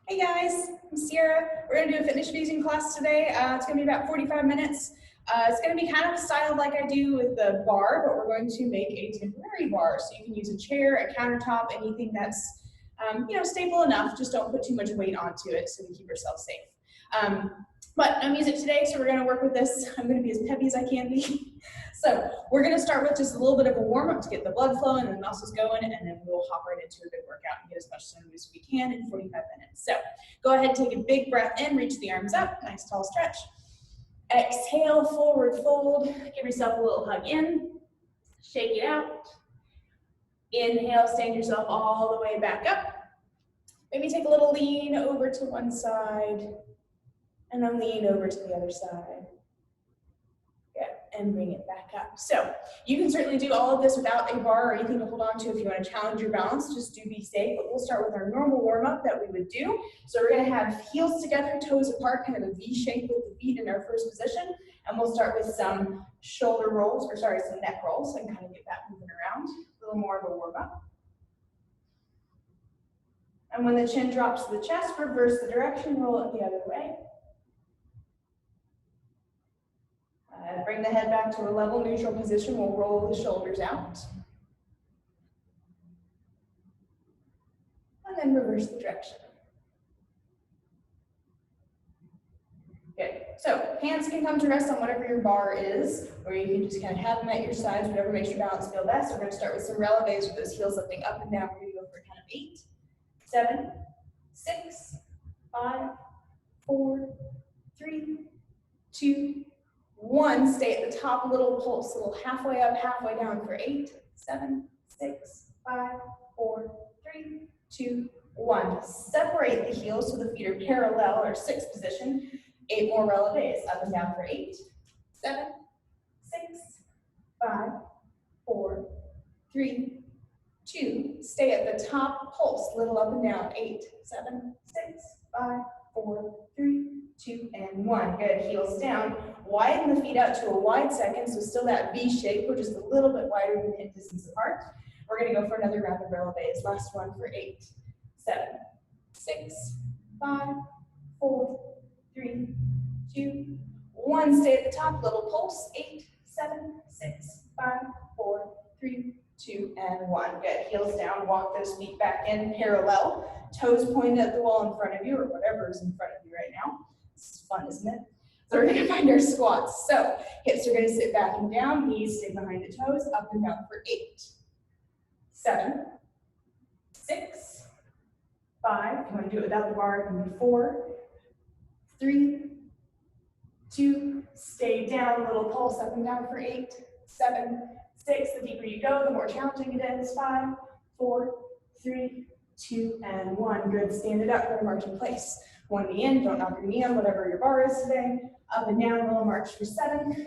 Hey guys, I'm Sierra. We're going to do a fitness using class today. It's going to be about 45 minutes. It's going to be kind of styled like I do with the bar, but we're going to make a temporary bar. So you can use a chair, a countertop, anything that's stable enough. Just don't put too much weight onto it so we keep ourselves safe. But no music today, so we're going to work with this. I'm going to be as peppy as I can be. So we're going to start with just a little bit of a warm-up to get the blood flowing and the muscles going, and then we'll hop right into a good workout and get as much done as we can in 45 minutes. So go ahead and take a big breath in, reach the arms up, nice tall stretch. Exhale, forward fold. Give yourself a little hug in, shake it out. Inhale, stand yourself all the way back up. Maybe take a little lean over to one side, and then lean over to the other side. And bring it back up. So you can certainly do all of this without a bar or anything to hold on to if you want to challenge your balance. Just do be safe, but we'll start with our normal warm-up that we would do. So we're going to have heels together, toes apart, kind of a V shape with the feet in our first position. And we'll start with some shoulder rolls, some neck rolls, and kind of get that moving around. A little more of a warm-up. And when the chin drops to the chest, reverse the direction, roll it the other way. Bring the head back to a level neutral position. We'll roll the shoulders out. And then reverse the direction. Good. So hands can come to rest on whatever your bar is, or you can just kind of have them at your sides, whatever makes your balance feel best. We're going to start with some releves with those heels lifting up and down. We're going to go for kind of 8, 7, 6, 5, 4, 3, 2, 1, stay at the top, a little pulse, a little halfway up, halfway down for 8, 7, 6, 5, 4, 3, 2, 1. Separate the heels so the feet are parallel or 6 position. 8 more releves, up and down for 8, 7, 6, 5, 4, 3, 2. Stay at the top, pulse, little up and down, 8, 7, 6, 5, 4, 3, 2, and 1. Good, heels down. Widen the feet out to a wide second, so still that V shape. We're just a little bit wider than hip distance apart. We're going to go for another round of releves. Last one for 8, 7, 6, 5, 4, 3, 2, 1. Stay at the top, little pulse. 8, 7, 6, 5, 4, 3, 2, and 1. Good, heels down. Walk those feet back in parallel. Toes pointed at the wall in front of you, or whatever is in front of you right now. It's fun, isn't it? So we're going to find our squats. So hips are going to sit back and down, knees stay behind the toes, up and down for 8, 7, 6, 5. If you want to do it without the bar, it can be 4, 3, 2, stay down, little pulse up and down for 8, 7, 6. The deeper you go, the more challenging it is. 5, 4, 3, 2, and 1. Good, stand it up, we're going to march in place. One knee in, don't knock your knee on, whatever your bar is today. Up and down, little march for 7,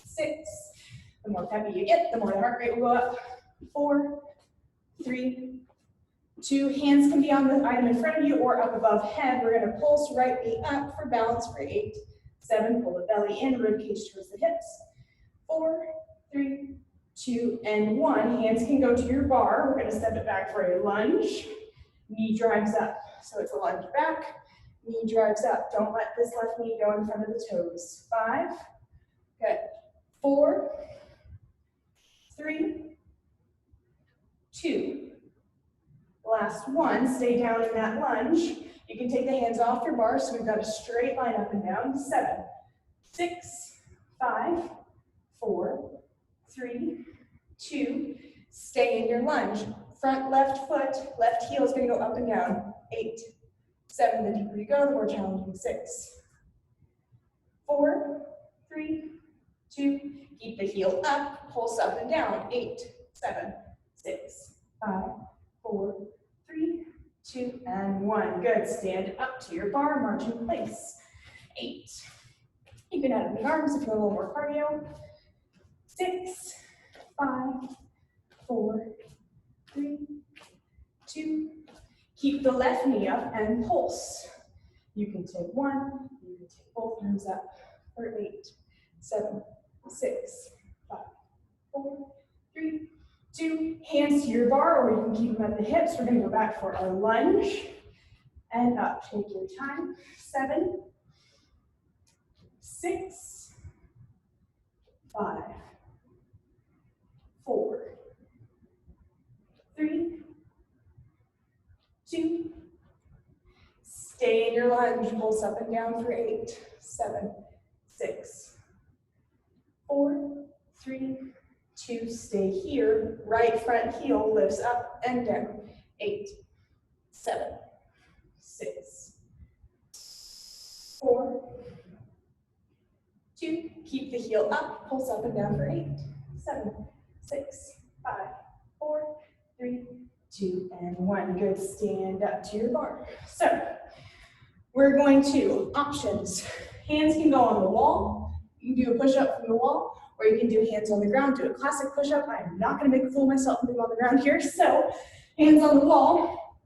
6. The more peppy you get, the more the heart rate will go up. 4, 3, 2. Hands can be on the item in front of you or up above head. We're going to pulse right knee up for balance for 8, 7. Pull the belly in, rib cage towards the hips. 4, 3, 2, and 1. Hands can go to your bar. We're going to step it back for a lunge. Knee drives up, so it's a lunge back. Knee drives up. Don't let this left knee go in front of the toes. 5. Good. 4, 3, 2. Last one. Stay down in that lunge. You can take the hands off your bar, so we've got a straight line up and down. 7, 6, 5, 4, 3, 2. Stay in your lunge. Front left foot, left heel is going to go up and down. 8, 7, the deeper you go, the more challenging. 6, 4, 3, 2, keep the heel up, pulse up and down. 8, 7, 6, 5, 4, 3, 2, and 1. Good, stand up to your bar, march in place. 8, you can add in the arms if you want a little more cardio. 6, 5, 4, 3, 2, keep the left knee up and pulse. You can take 1, you can take both hands up for 8, 7, 6, 5, 4, 3, 2. Hands to your bar, or you can keep them at the hips. We're going to go back for our lunge. and up. Take your time. 7, 6, 5, 4, 3, 2, stay in your lunge, pulse up and down for 8, 7, 6, 4, 3, 2, stay here. Right front heel lifts up and down. 8, 7, 6, 4, 2, keep the heel up, pulse up and down for 8, 7, 6, 5, 4, 3, 2, and 1. Good, stand up to your bar. So, we're going to, options. Hands can go on the wall. You can do a push-up from the wall, or you can do hands on the ground, do a classic push-up. I'm not gonna make a fool of myself and do on the ground here, so hands on the wall,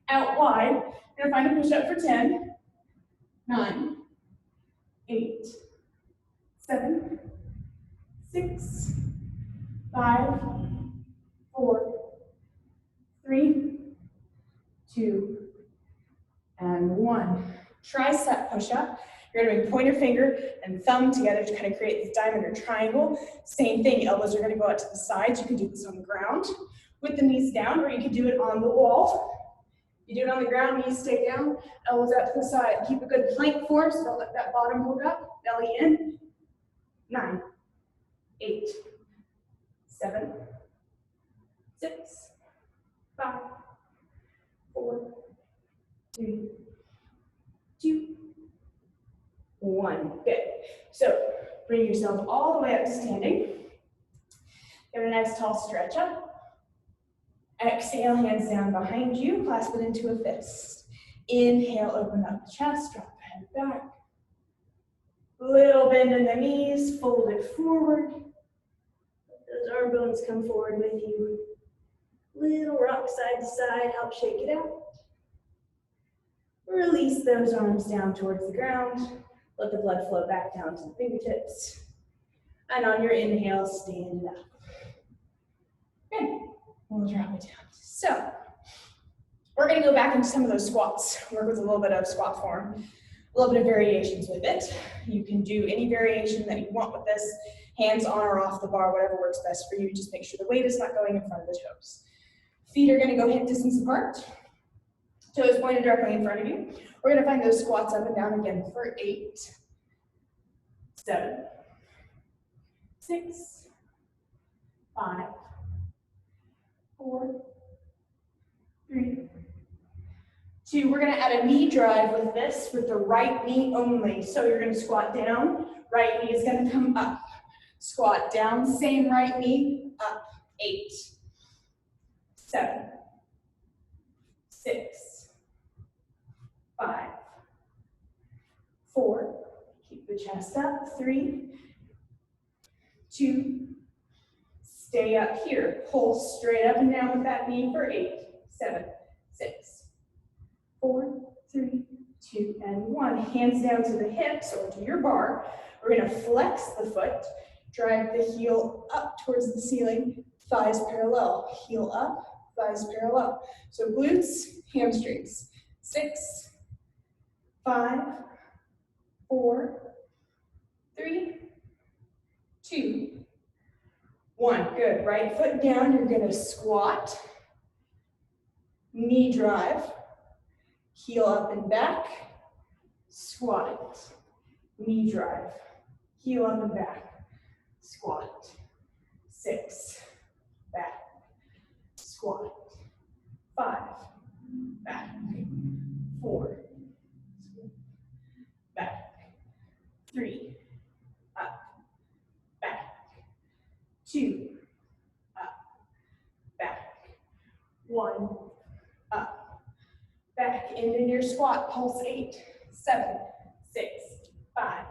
out wide. We're gonna find a push-up for 10, 9, 8, 7, 6, 5, 4, 3, 2, and 1. Tricep push-up. You're gonna bring pointer finger and thumb together to kind of create this diamond or triangle. Same thing, elbows are gonna go out to the sides. You can do this on the ground with the knees down, or you can do it on the wall. You do it on the ground, knees stay down, elbows out to the side. Keep a good plank form, so don't let that bottom hold up, belly in. 9, 8, 7, 6, 5, 4, 3, 2, 1. Good. So bring yourself all the way up to standing. Give it a nice tall stretch up. Exhale, hands down behind you, clasp it into a fist. Inhale, open up the chest, drop the head back. Little bend in the knees, fold it forward. Let those arm bones come forward with you. Little rock side to side, help shake it out. Release those arms down towards the ground. Let the blood flow back down to the fingertips. And on your inhale, stand it up. Good. We'll drop it down. So, we're going to go back into some of those squats. Work with a little bit of squat form. A little bit of variations with it. You can do any variation that you want with this. Hands on or off the bar, whatever works best for you. Just make sure the weight is not going in front of the toes. Feet are going to go hip distance apart. Toes pointed directly in front of you. We're going to find those squats up and down again for 8, 7, 6, 5, 4, 3, 2. We're going to add a knee drive with this, with the right knee only. So you're going to squat down, right knee is going to come up. Squat down, same right knee, up. 8, 7, 6, 5, 4, keep the chest up, 3, 2, stay up here, pull straight up and down with that knee for 8, 7, 6, 4, 3, 2, and 1. Hands down to the hips or to your bar. We're going to flex the foot, drive the heel up towards the ceiling, thighs parallel, heel up, thighs parallel. So glutes, hamstrings, 6, 5, 4, 3, 2, 1. Good. Right foot down. You're going to squat, knee drive, heel up and back, squat, knee drive, heel up and back, squat, 6, back, squat, 5, back, 4, back, 3, up, back, 2, up, back, 1, up, back, end in your squat, pulse 8, 7, 6, 5,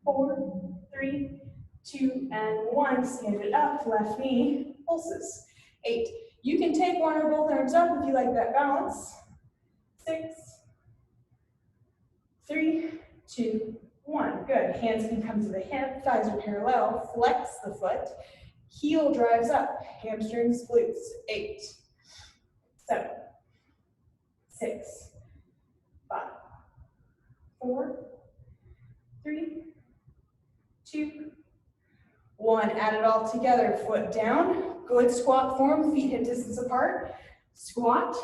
4, 3, 2, and 1, stand it up, left knee, pulses, 8. You can take one or both arms up if you like that balance, 6, 3, 2, 1. Good. Hands can come to the hip, thighs are parallel, flex the foot, heel drives up, hamstrings, glutes, 8, 7, 6, 4, 3, 2, 1. Add it all together. Foot down. Good squat form. Feet hip distance apart. Squat.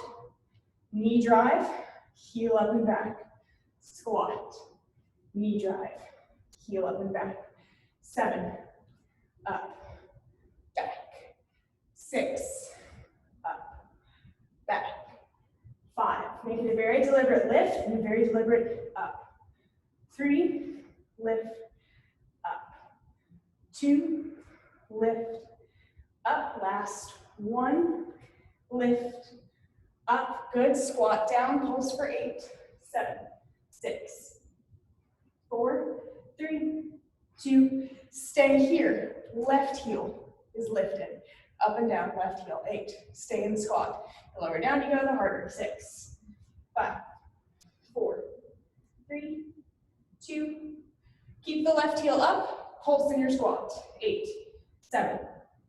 Knee drive. Heel up and back. Squat. Knee drive. Heel up and back. 7. Up. Back. 6. Up. Back. 5. Make it a very deliberate lift and a very deliberate up. 3. Lift. Up. 2. Lift. Up. Last 1. Lift. Up. Good. Squat down. Pulse for 8. 7. 6. 4. 3. 2. Stay here. Left heel is lifted. Up and down. Left heel. 8. Stay in the squat. The lower down you go, the harder. 6. 5. 4. 3. 2. Keep the left heel up. Pulse in your squat. 8. 7.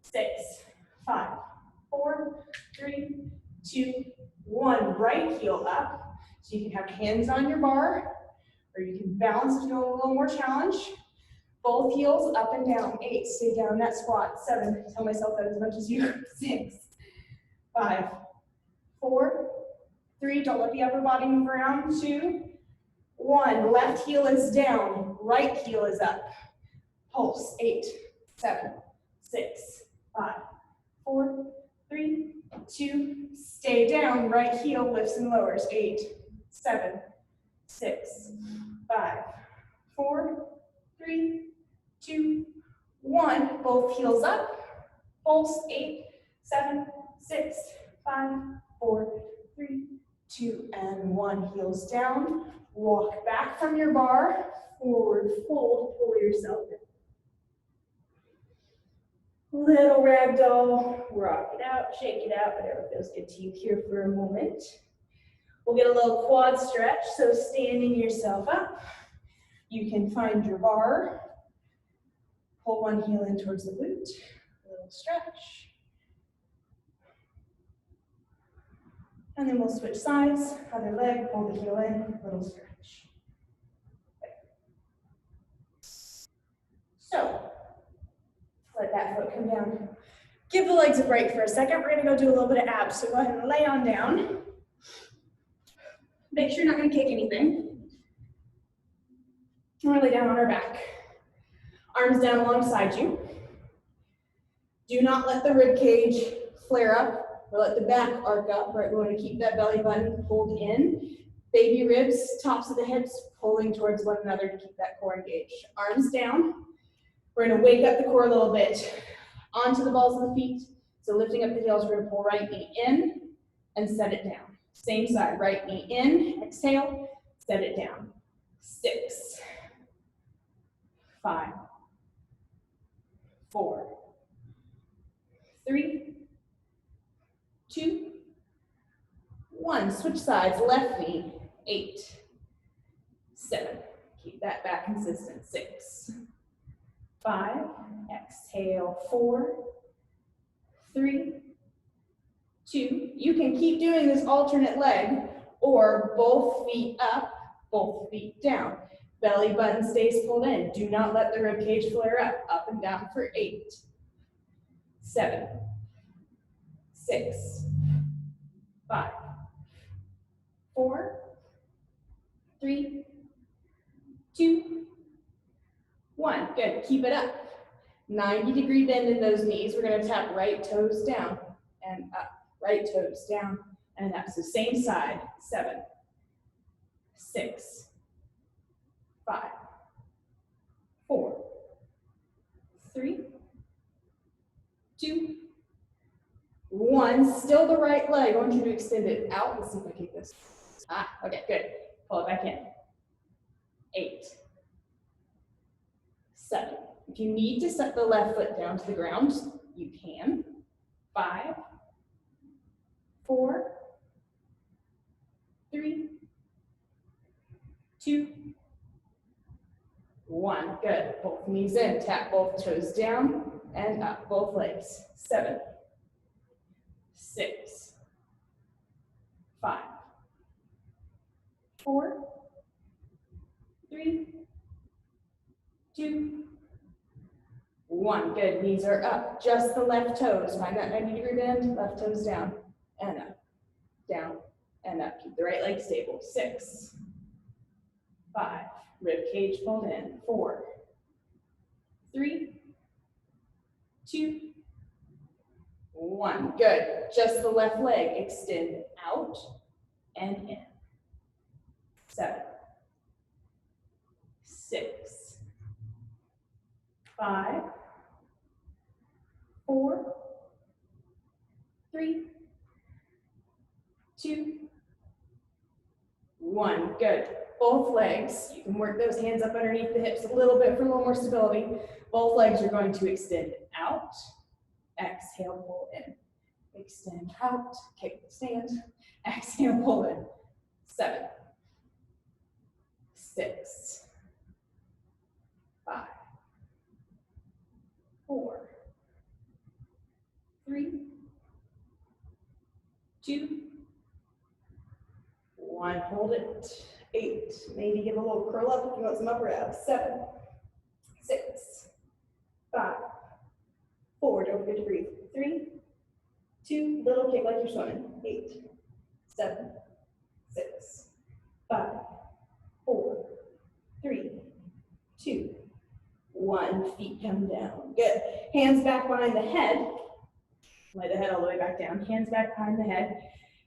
6. 5. 4. 3. 2. 1. Right heel up. So you can have hands on your bar, or you can balance if you want a little more challenge. Both heels up and down. 8. Stay down in that squat. 7. Tell myself that as much as you. 6. 5. 4. 3. Don't let the upper body move around. 2. 1. Left heel is down. Right heel is up. Pulse. 8. 7. 6. 5. 4. 3. 2. Stay down. Right heel lifts and lowers. 8. 7. 6. 5. 4. 3. 2. 1. Both heels up. Pulse. 8. 7. 6. 5. 4. 3. 2. And 1. Heels down. Walk back from your bar. Forward fold. Pull yourself in. Little ragdoll. Rock it out. Shake it out. Whatever feels good to you here for a moment. We'll get a little quad stretch. So standing yourself up. You can find your bar. Pull one heel in towards the glute. A little stretch. And then we'll switch sides. Other leg, pull the heel in, little stretch. Okay. So, let that foot come down. Give the legs a break for a second. We're gonna go do a little bit of abs. So go ahead and lay on down. Make sure you're not gonna kick anything. And we're lay down on our back. Arms down alongside you. Do not let the rib cage flare up or let the back arc up, right? We want to keep that belly button pulled in. Baby ribs, tops of the hips pulling towards one another to keep that core engaged. Arms down. We're going to wake up the core a little bit onto the balls of the feet. So lifting up the heels, we're going to pull right knee in and set it down. Same side, right knee in, exhale, set it down. 6, 5, 4, 3, 2, 1. Switch sides, left knee, 8, 7. Keep that back consistent. 6, 5. Exhale, 4, 3, 2. You can keep doing this alternate leg, or both feet up, both feet down. Belly button stays pulled in. Do not let the rib cage flare up. Up and down for 8, 7, 6, 5, 4, 3, 2, 1. Good. Keep it up. 90-degree bend in those knees. We're going to tap right toes down and up. Right toes down and up. So same side. 7, 6, 5, 4, 3, 2, 1. Still the right leg. I want you to extend it out. Let's see if I keep this. Okay, good. Pull it back in. 8, 7. If you need to set the left foot down to the ground, you can. 5, 4, 3, 2, 1. Good. Both knees in. Tap both toes down and up. Both legs. 7, 6, 5, 4, 3, 2, 1. Good. Knees are up. Just the left toes. Find that 90-degree bend. Left toes down and up. Down and up. Keep the right leg stable. 6, 5. Rib cage pulled in. 4, 3, 2, 1. Good. Just the left leg. Extend out and in. 7, 6, 5, 4, 3, 2, 1. Good. Both legs, you can work those hands up underneath the hips a little bit for a little more stability. Both legs are going to extend out. Exhale, pull in. Extend out. Kick the stand. Exhale, pull in. 7, 6, 5, 4, 3, 2, 1. Hold it. 8. Maybe give a little curl up if you want some upper abs. 7, 6, 5, 4. Don't forget to breathe. 3, 2. Little kick like you're swimming. 8, 7, 6, 5, 4, 3, 2, 1. Feet come down. Good. Hands back behind the head. Lay the head all the way back down. Hands back behind the head.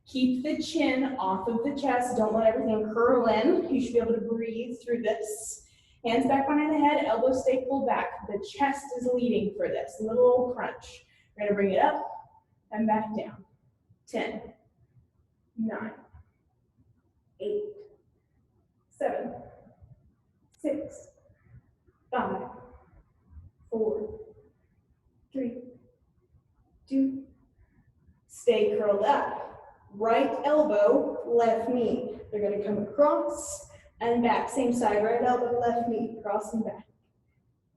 Keep the chin off of the chest. Don't let everything curl in. You should be able to breathe through this. Hands back behind the head. Elbows stay pulled back. The chest is leading for this. Little crunch. We're going to bring it up and back down. 10, 9, 8, 7, 6, 5, 4, 3, 2. Stay curled up. Right elbow, left knee. They're going to come across and back. Same side. Right elbow, left knee. Cross and back.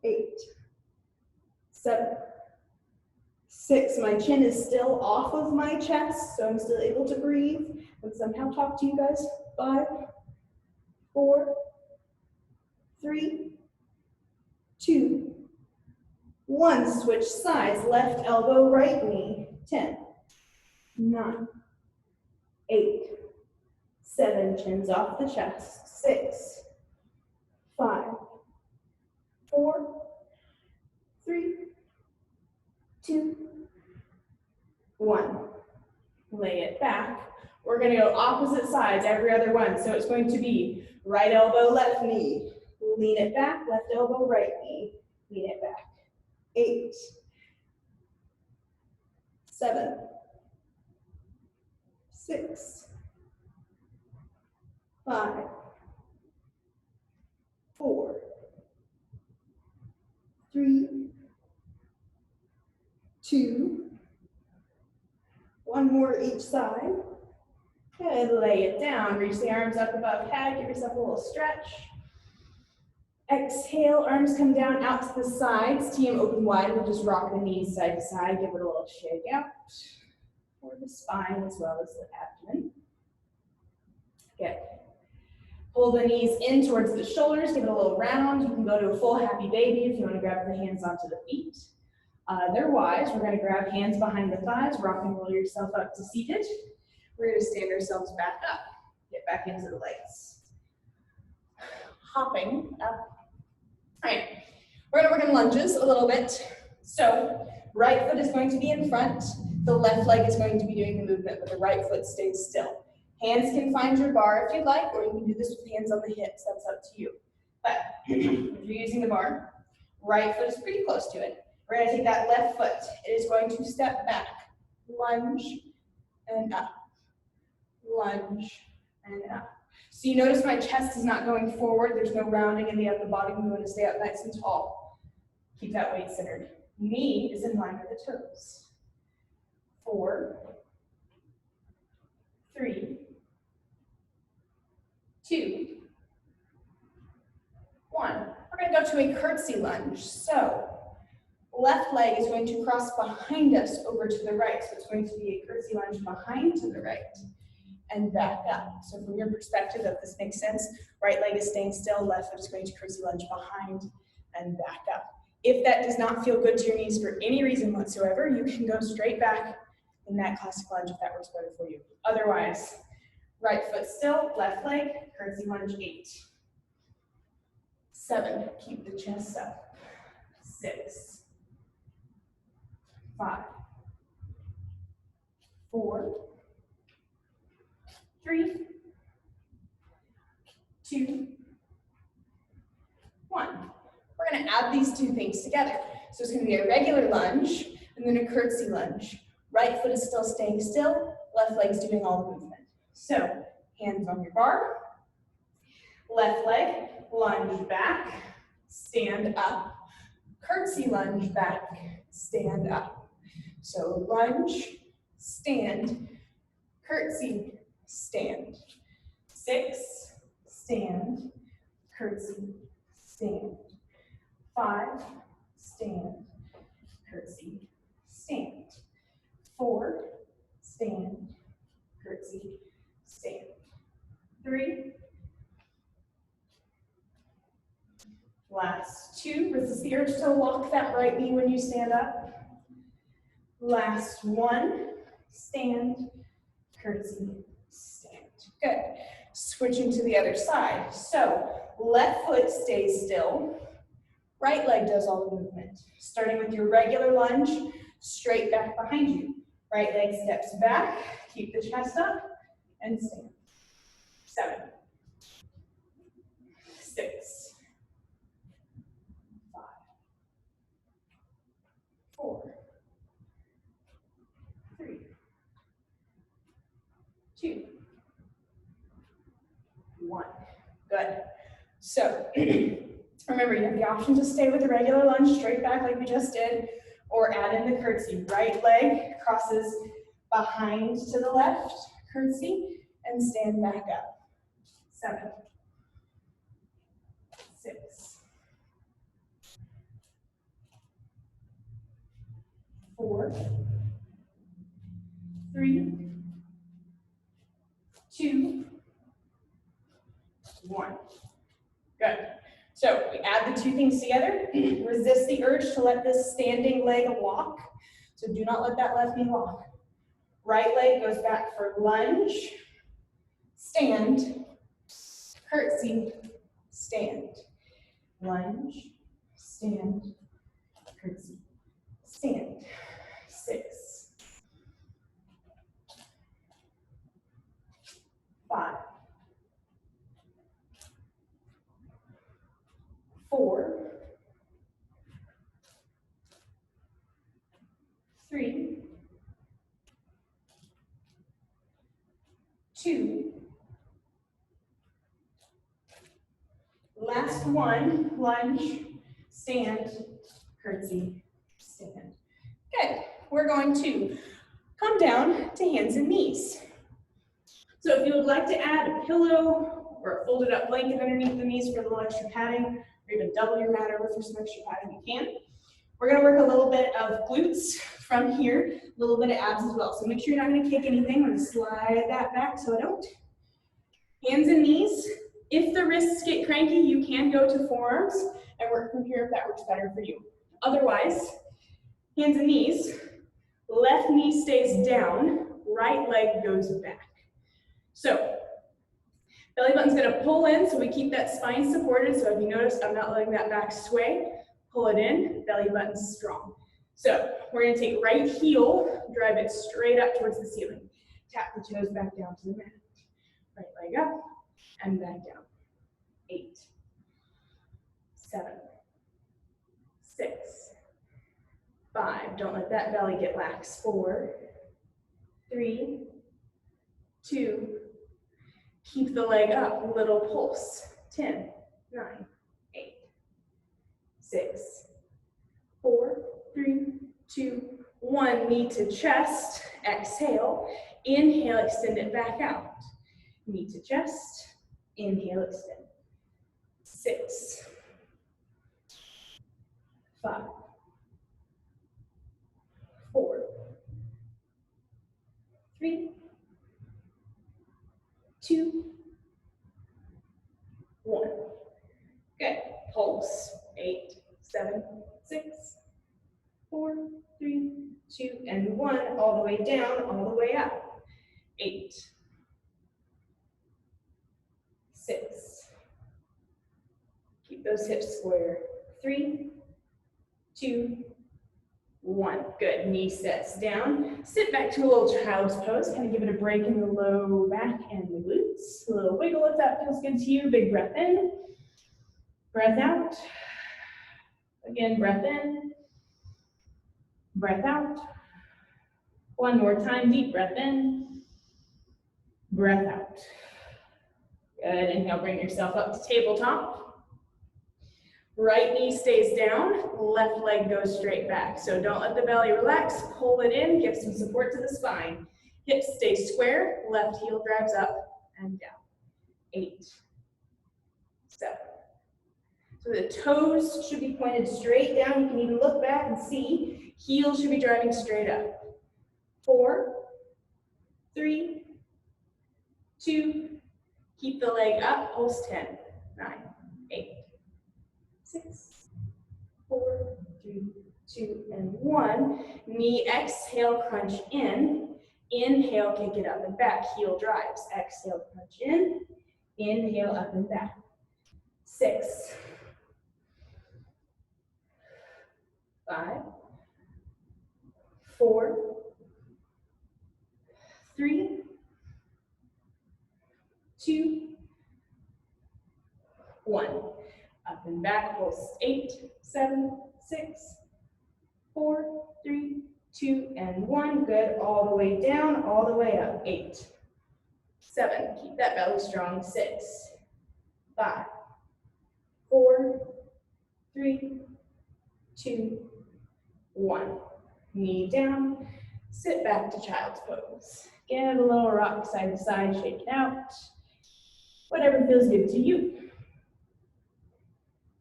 8, 7, 6. My chin is still off of my chest, so I'm still able to breathe and somehow talk to you guys. 5, 4, 3, 2, 1. Switch sides. Left elbow, right knee. 10, 9, 8, 7. Chins off the chest. 6, 5, 4, 3, 2, 1. Lay it back. We're going to go opposite sides every other one. So it's going to be right elbow, left knee. Lean it back. Left elbow, right knee. Lean it back. 8, 7, 6, 5, 4, 3, 2. One more each side. Good. Lay it down. Reach the arms up above head. Give yourself a little stretch. Exhale. Arms come down out to the sides. TM open wide. We'll just rock the knees side to side. Give it a little shake out for the spine as well as the abdomen. Good. Pull the knees in towards the shoulders. Give it a little round. You can go to a full happy baby if you want to grab the hands onto the feet. Otherwise, we're going to grab hands behind the thighs, rock and roll yourself up to seated. We're going to stand ourselves back up. Get back into the legs. Hopping up. All right, we're going to work in lunges a little bit. So, right foot is going to be in front. The left leg is going to be doing the movement, but the right foot stays still. Hands can find your bar if you'd like, or you can do this with hands on the hips. That's up to you. But if you're using the bar, right foot is pretty close to it. We're going to take that left foot. It is going to step back, lunge, and up. Lunge, and up. So you notice my chest is not going forward. There's no rounding in the upper body. We want to stay up nice and tall. Keep that weight centered. Knee is in line with the toes. 4, 3, 2, 1. We're going to go to a curtsy lunge. So left leg is going to cross behind us over to the right. So it's going to be a curtsy lunge behind to the right. and back up. So from your perspective, if this makes sense, right leg is staying still, left foot is going to curtsy lunge behind and back up. If that does not feel good to your knees for any reason whatsoever, you can go straight back in that classic lunge if that works better for you. Otherwise, right foot still, left leg, curtsy lunge 8. 7, keep the chest up. 6, 5, 4, 3, 2, 1. We're going to add these two things together. So it's going to be a regular lunge and then a curtsy lunge. Right foot is still staying still, left leg's doing all the movement. So hands on your bar, left leg, lunge back, stand up, curtsy lunge back, stand up. So lunge, stand, curtsy, stand. 6, stand, curtsy, stand. 5, stand, curtsy, stand. 4, stand, curtsy, stand. 3, last 2, resist the urge to walk that right knee when you stand up. Last 1, stand, curtsy, stand. Good. Switching to the other side. So left foot stays still, right leg does all the movement. Starting with your regular lunge, straight back behind you. Right leg steps back, keep the chest up, and stand. 7, 6, 5, 4, 3, 2, 1. Good. So remember, you have the option to stay with the regular lunge straight back like we just did, or add in the curtsy. Right leg crosses behind to the left, curtsy, and stand back up. 7, 6, 4, 3, 2, 1. Good. So we add the two things together. Resist the urge to let this standing leg walk. So do not let that left knee walk. Right leg goes back for lunge, stand, curtsy, stand. Lunge, stand, curtsy, stand. 6, 5, 4, 3, 2, last 1, lunge, stand, curtsy, stand. Good. We're going to come down to hands and knees. So if you would like to add a pillow or a folded up blanket underneath the knees for a little extra padding, or even double your mat over for some extra padding, you can. We're going to work a little bit of glutes from here, a little bit of abs as well. So make sure you're not going to kick anything. I'm going to slide that back so I don't. Hands and knees. If the wrists get cranky, you can go to forearms and work from here if that works better for you. Otherwise, hands and knees, left knee stays down, right leg goes back. So, belly button's gonna pull in so we keep that spine supported. So if you notice, I'm not letting that back sway. Pull it in, belly button's strong. So we're gonna take right heel, drive it straight up towards the ceiling. Tap the toes back down to the mat. Right leg up and back down. 8, 7, 6, 5. Don't let that belly get lax. 4, 3, 2. Keep the leg up, little pulse. 10, 9, 8, 6, 4, 3, 2, 1. Knee to chest, exhale. Inhale, extend it back out. Knee to chest, inhale, extend. 6, 5, 4, 3, 2, 1. Good. Pulse. 8, 7, 6, 4, 3, 2, and 1. All the way down, all the way up. 8, 6. Keep those hips square. 3, 2, 1. Good. Knee sets down. Sit back to a little child's pose. Kind of give it a break in the low back and the glutes. A little wiggle if that feels good to you. Big breath in. Breath out. Again, breath in. Breath out. One more time. Deep breath in. Breath out. Good. Inhale, bring yourself up to tabletop. Right knee stays down, left leg goes straight back. So don't let the belly relax, pull it in, give some support to the spine. Hips stay square, left heel drives up and down. 8, 7. So the toes should be pointed straight down. You can even look back and see. Heels should be driving straight up. 4, 3, 2, keep the leg up, pulse 10, 9, 8, 6, 4, 3, 2, and 1. Knee exhale, crunch in. Inhale, kick it up and back. Heel drives. Exhale, crunch in. Inhale, up and back. 6, 5, 4, 3, 2, 1. Up and back, pulse 8, 7, 6, 4, 3, 2, and 1. Good. All the way down, all the way up. 8, 7. Keep that belly strong. 6, 5, 4, 3, 2, 1. Knee down. Sit back to child's pose. Give a little rock side to side. Shake it out. Whatever feels good to you.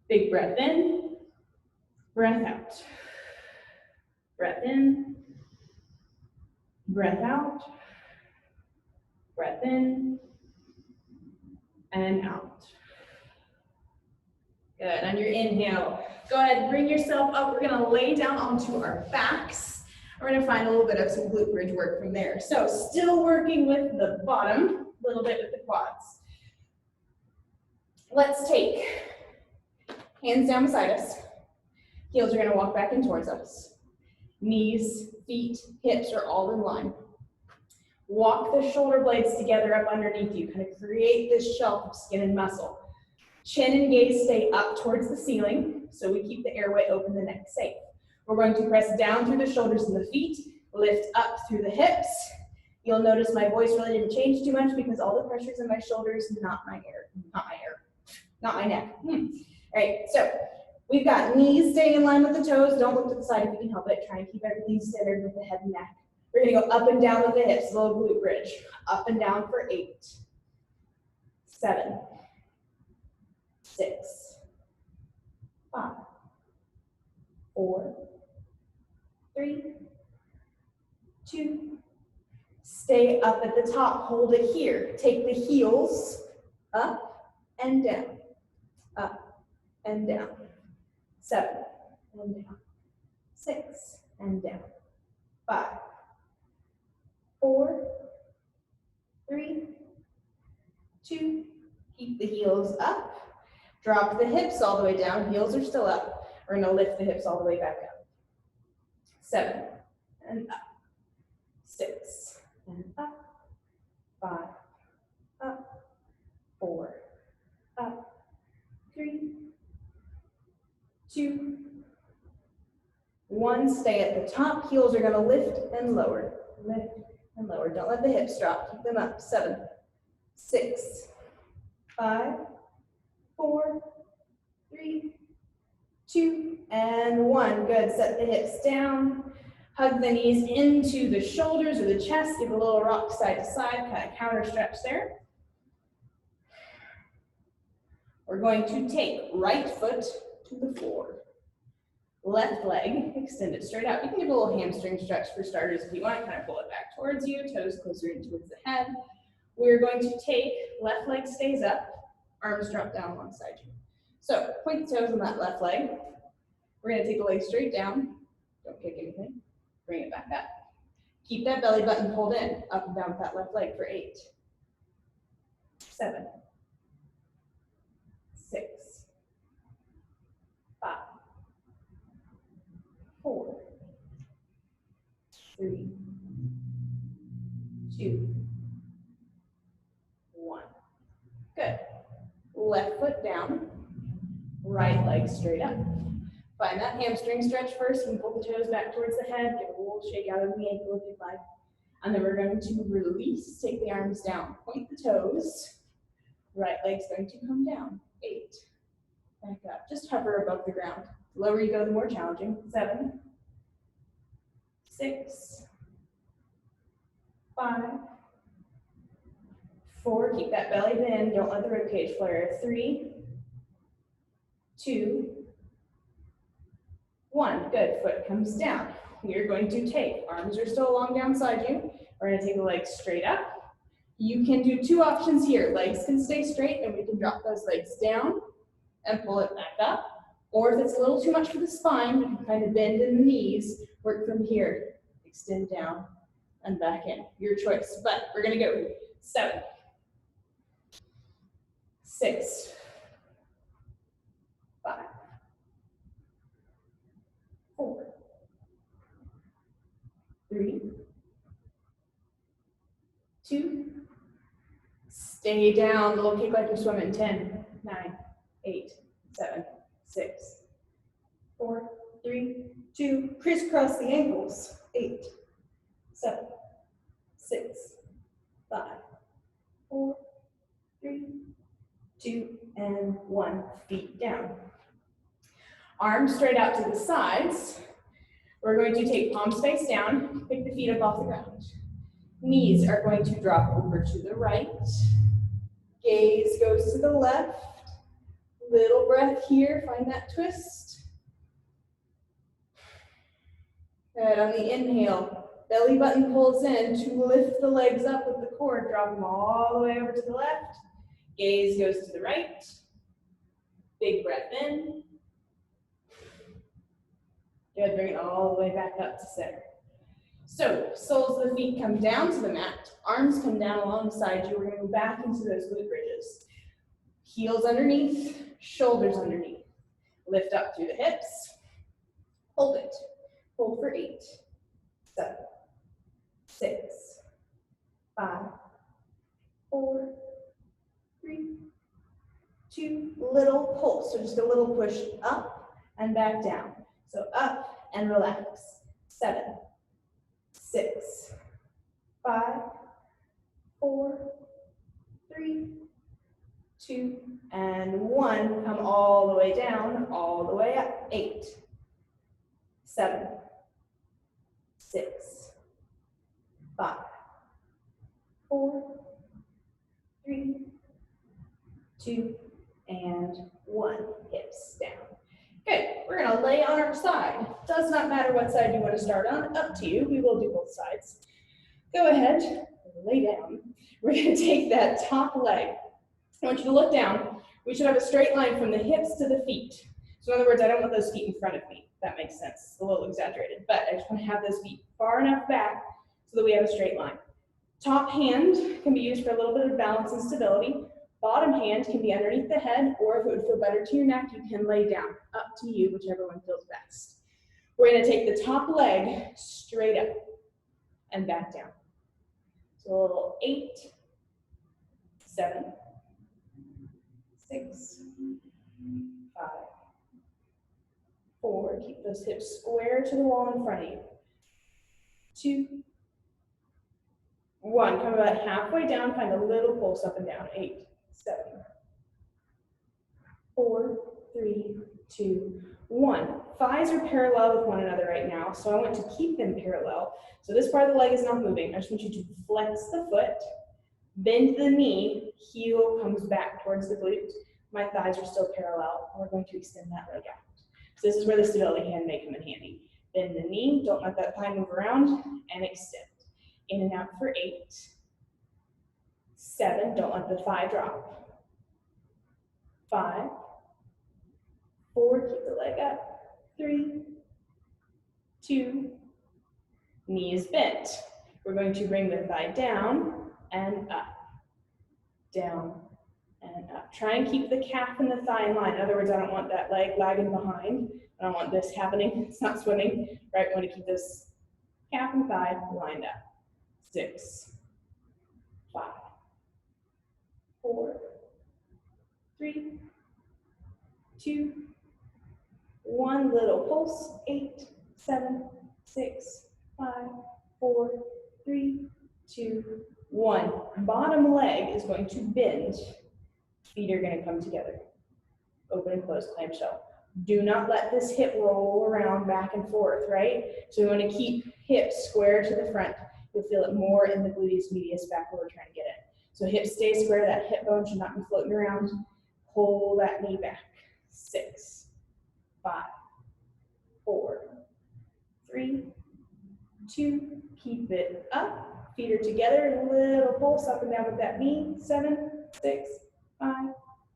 Big breath in, breath out. Breath in, breath out, breath in, and out. Good. On your inhale, go ahead and bring yourself up. We're going to lay down onto our backs. We're going to find a little bit of some glute bridge work from there. So still working with the bottom, a little bit with the quads. Let's take hands down beside us. Heels are going to walk back in towards us. Knees, feet, hips are all in line. Walk the shoulder blades together up underneath you. Kind of create this shelf of skin and muscle. Chin and gaze stay up towards the ceiling, so we keep the airway open, the neck safe. We're going to press down through the shoulders and the feet, lift up through the hips. You'll notice my voice really didn't change too much because all the pressure's in my shoulders, not my neck. All right, so we've got knees staying in line with the toes. Don't look to the side if you can help it. Try and keep everything centered with the head and neck. We're gonna go up and down with the hips, little glute bridge. Up and down for 8, 7, 6, 5, 4, 3, 2. Stay up at the top, hold it here. Take the heels up and down, up and down. 7 and down, 6 and down, 5, 4, 3, 2. Keep the heels up. Drop the hips all the way down. Heels are still up. We're going to lift the hips all the way back up. 7 and up. 6 and up. 5 up. 4 up. 3, 2, 1. Stay at the top. Heels are going to lift and lower. Lift and lower. Don't let the hips drop. Keep them up. 7, 6, 5, 4, 3, 2, and 1. Good. Set the hips down. Hug the knees into the shoulders or the chest. Give a little rock side to side, kind of counter stretch there. We're going to take right foot to the floor. Left leg, extend it straight out. You can give a little hamstring stretch for starters if you want. Kind of pull it back towards you, toes closer in towards the head. We're going to take, left leg stays up, arms drop down alongside you. So point the toes on that left leg. We're going to take the leg straight down. Don't kick anything. Bring it back up. Keep that belly button pulled in, up and down with that left leg for 8, 7, 6, 5, 4, 3, 2, 1. Good. Left foot down, right leg straight up. Find that hamstring stretch first and pull the toes back towards the head. Give a little shake out of the ankle if you'd like. And then we're going to release, take the arms down, point the toes. Right leg's going to come down. 8. Back up. Just hover above the ground. The lower you go, the more challenging. 7, 6, 5, 4. Keep that belly bend. Don't let the rib cage flare. 3, 2, 1. Good. Foot comes down. We are going to take, arms are still long down beside you. We're going to take the legs straight up. You can do 2 options here. Legs can stay straight and we can drop those legs down and pull it back up. Or if it's a little too much for the spine, you can kind of bend in the knees, work from here, extend down and back in. Your choice. But we're going to go 7, 6, 5, 4, 3, 2, stay down, little kick like you're swimming. 10, 9, 8, 7, 6, 4, 3, 2, crisscross the ankles. 8, 7, 6, 5, 4, 3, 2, and 1. Feet down. Arms straight out to the sides. We're going to take palms face down, pick the feet up off the ground. Knees are going to drop over to the right. Gaze goes to the left. Little breath here, find that twist. Good, on the inhale, belly button pulls in to lift the legs up with the cord, drop them all the way over to the left. Gaze goes to the right. Big breath in. Good, bring it all the way back up to center. So, soles of the feet come down to the mat, arms come down alongside you. We're going to go back into those glute bridges. Heels underneath, shoulders underneath. Lift up through the hips. Hold it. Hold for 8, 7, 6, 5, 4, 3, 2, little pulse. So just a little push up and back down. So up and relax. 7, 6, 5, 4, 3, 2, and 1. Come all the way down, all the way up. 8, 7, 6, 5, 4, 3, 2, and 1. Hips down. Good. We're going to lay on our side. Does not matter what side you want to start on. Up to you. We will do both sides. Go ahead. Lay down. We're going to take that top leg. I want you to look down. We should have a straight line from the hips to the feet. So in other words, I don't want those feet in front of me. That makes sense. It's a little exaggerated. But I just want to have those feet far enough back so that we have a straight line. Top hand can be used for a little bit of balance and stability. Bottom hand can be underneath the head, or if it would feel better to your neck, you can lay down. Up to you, whichever one feels best. We're going to take the top leg straight up and back down. So a little 8, 7, 6, 5, 4. Keep those hips square to the wall in front of you. 2, 1. Come about halfway down, find a little pulse up and down. 8, 7, 4, 3, 2, 1. Thighs are parallel with one another right now, so I want to keep them parallel. So this part of the leg is not moving. I just want you to flex the foot, bend the knee, heel comes back towards the glute. My thighs are still parallel, and we're going to extend that leg out. So this is where the stability hand may come in handy. Bend the knee, don't let that thigh move around, and extend. In and out for 8, 7, don't let the thigh drop. 5, 4, keep the leg up. 3, 2, knee is bent. We're going to bring the thigh down and up, down and up. Try and keep the calf and the thigh in line. In other words, I don't want that leg lagging behind. I don't want this happening. It's not swimming, right? We want to keep this calf and thigh lined up. 6, 5, 4, 3, 2, 1. Little pulse. 8, 7, 6, 5, 4, 3, 2, 1. Bottom leg is going to bend. Feet are going to come together. Open and close clamshell. Do not let this hip roll around back and forth, right? So we want to keep hips square to the front. You'll feel it more in the gluteus medius back where we're trying to get it. So hips stay square, that hip bone should not be floating around. Pull that knee back. 6, 5, 4, 3, 2, keep it up. Feet are together, a little pulse up and down with that knee. 7, 6, 5,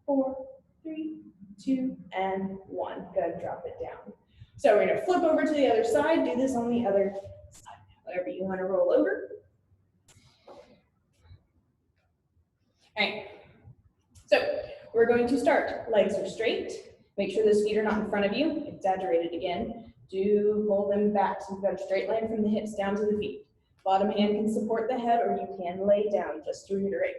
4, 3, 2, and 1. Good, drop it down. So we're gonna flip over to the other side, do this on the other side. Whatever you wanna roll over. All right, so we're going to start. Legs are straight. Make sure those feet are not in front of you. Exaggerated again. Do pull them back so you've got a straight line from the hips down to the feet. Bottom hand can support the head or you can lay down, just to reiterate.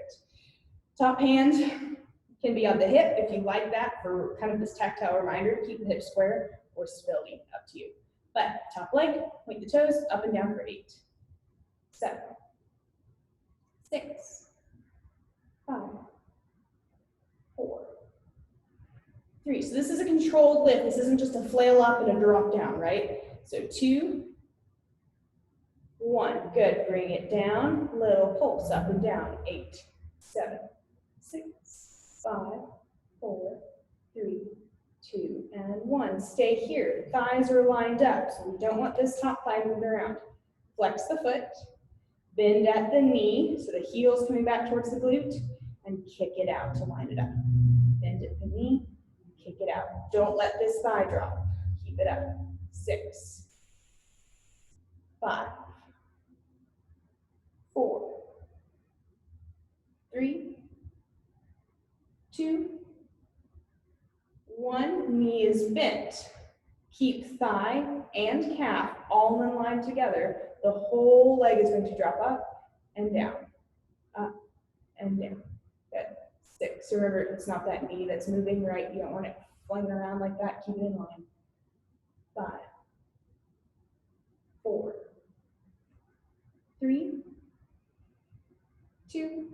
Top hand can be on the hip if you like that for kind of this tactile reminder to keep the hips square, or stability, up to you. But top leg, point the toes, up and down for 8, 7, 6, 5, 4, 3. So this is a controlled lift. This isn't just a flail up and a drop down, right? So 2, 1. Good. Bring it down. Little pulse up and down. 8, 7, 6, 5, 4, 3, 2, and 1. Stay here. The thighs are lined up, so we don't want this top thigh moving around. Flex the foot. Bend at the knee, so the heel's coming back towards the glute, and kick it out to line it up. Bend at the knee, kick it out. Don't let this thigh drop. Keep it up. 6, 5, 4, 3, 2, 1. Knee is bent. Keep thigh and calf all in line together. The whole leg is going to drop up and down, up and down. Good. 6. Remember, it's not that knee that's moving, right? You don't want it flinging around like that. Keep it in line. 5, 4, 3, 2,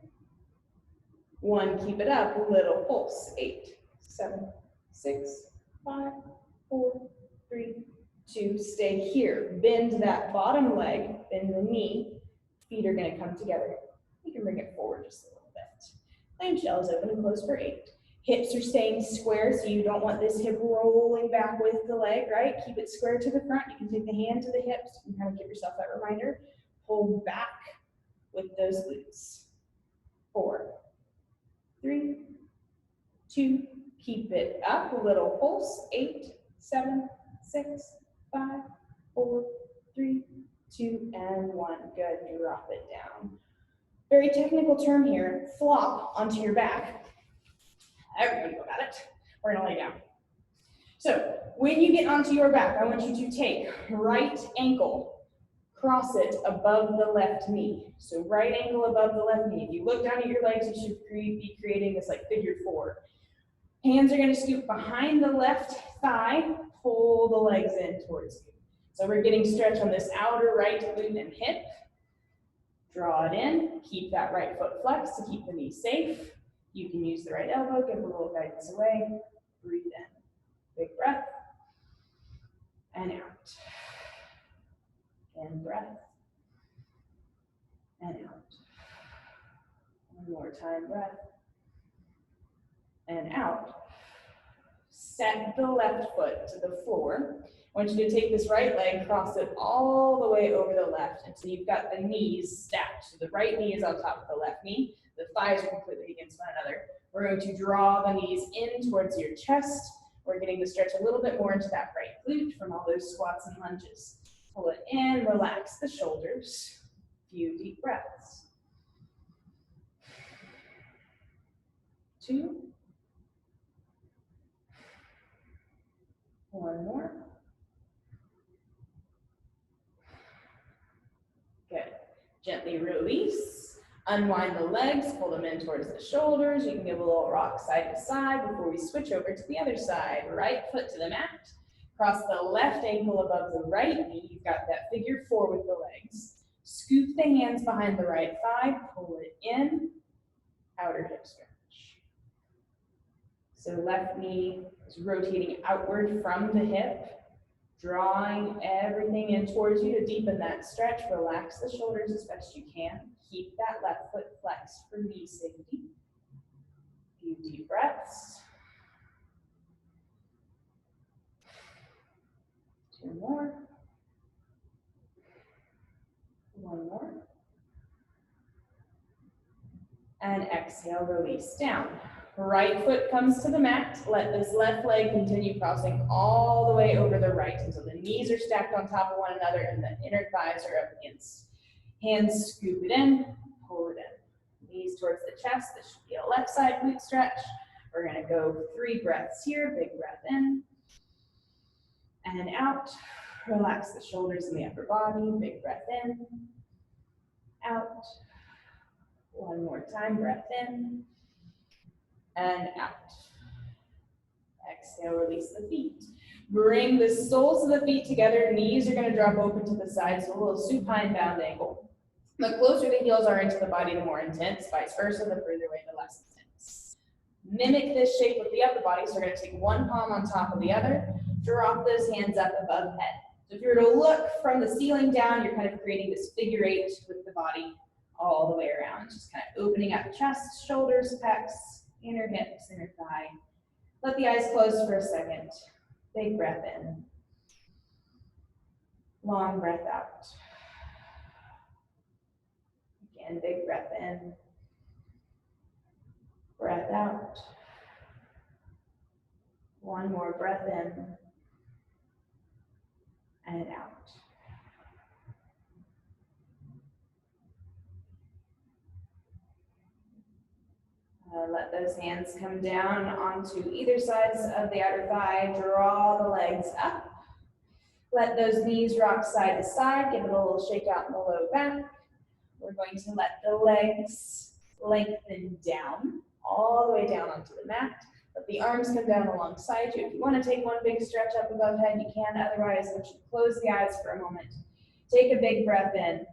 1. Keep it up. Little pulse. 8, 7, 6, 5, 4, 3, 2. Stay here. Bend that bottom leg. Bend the knee. Feet are going to come together. You can bring it forward just a little bit. Clamshell is open and closed for 8. Hips are staying square, so you don't want this hip rolling back with the leg, right? Keep it square to the front. You can take the hand to the hips and kind of give yourself that reminder. Pull back with those glutes. 4, 3, 2, keep it up. A little pulse. 8, 7, 6, 5, 4, 3, 2, and 1. Good. Drop it down. Very technical term here. Flop onto your back. Everybody got it. We're going to lay down. So when you get onto your back, I want you to take right ankle, cross it above the left knee. So right ankle above the left knee. If you look down at your legs, you should be creating this like figure 4. Hands are going to scoop behind the left thigh. Pull the legs in towards you. So we're getting stretch on this outer right glute and hip. Draw it in. Keep that right foot flexed to keep the knee safe. You can use the right elbow, give a little guidance away. Breathe in. Big breath. And out. And breath. And out. One more time, breath. And out. Set the left foot to the floor. I want you to take this right leg, cross it all the way over the left until you've got the knees stacked. So the right knee is on top of the left knee. The thighs are completely against one another. We're going to draw the knees in towards your chest. We're getting to stretch a little bit more into that right glute from all those squats and lunges. Pull it in, relax the shoulders. Few deep breaths. 2. 1 more. Good. Gently release. Unwind the legs, pull them in towards the shoulders. You can give a little rock side to side before we switch over to the other side. Right foot to the mat. Cross the left ankle above the right knee. You've got that figure 4 with the legs. Scoop the hands behind the right thigh. Pull it in. Outer hip stretch. So left knee is rotating outward from the hip. Drawing everything in towards you to deepen that stretch. Relax the shoulders as best you can. Keep that left foot flexed for knee safety. Few deep breaths. 2 more. 1 more. And exhale, release down. Right foot comes to the mat. Let this left leg continue crossing all the way over the right until the knees are stacked on top of one another and the inner thighs are up against. Hands scoop it in, pull it in. Knees towards the chest. This should be a left side glute stretch. We're going to go 3 breaths here. Big breath in and out. Relax the shoulders and the upper body. Big breath in, out. 1 more time. Breath in and out. Exhale, release the feet. Bring the soles of the feet together. Knees are going to drop open to the side, so a little supine bound angle. The closer the heels are into the body, the more intense. Vice versa, the further away, the less intense. Mimic this shape with the upper body, so we're going to take one palm on top of the other. Drop those hands up above head. So if you were to look from the ceiling down, you're kind of creating this figure 8 with the body all the way around. Just kind of opening up chest, shoulders, pecs, inner hips, inner thigh. Let the eyes close for a second. Big breath in. Long breath out. Again, big breath in. Breath out. 1 more breath in. And out. Let those hands come down onto either sides of the outer thigh. Draw the legs up. Let those knees rock side to side. Give it a little shake out in the low back. We're going to let the legs lengthen down, all the way down onto the mat. Let the arms come down alongside you. If you want to take one big stretch up above head, you can. Otherwise, I want you to close the eyes for a moment. Take a big breath in.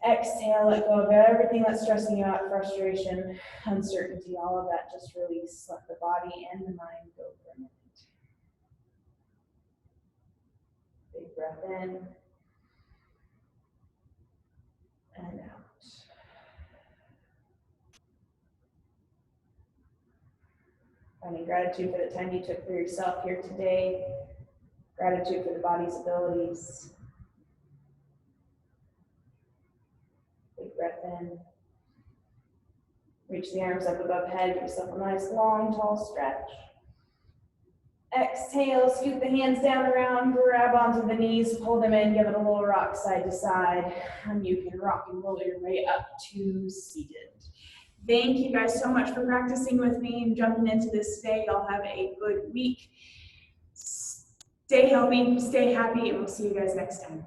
Exhale, let go of everything that's stressing you out, frustration, uncertainty, all of that. Just release. Let the body and the mind go for a minute. Big breath in and out. Finding gratitude for the time you took for yourself here today. Gratitude for the body's abilities. Big breath in. Reach the arms up above head. Give yourself a nice long, tall stretch. Exhale, scoot the hands down around, grab onto the knees, pull them in, give it a little rock side to side, and you can rock and roll your way up to seated. Thank you guys so much for practicing with me and jumping into this today. Y'all have a good week. Stay healthy, stay happy, and we'll see you guys next time.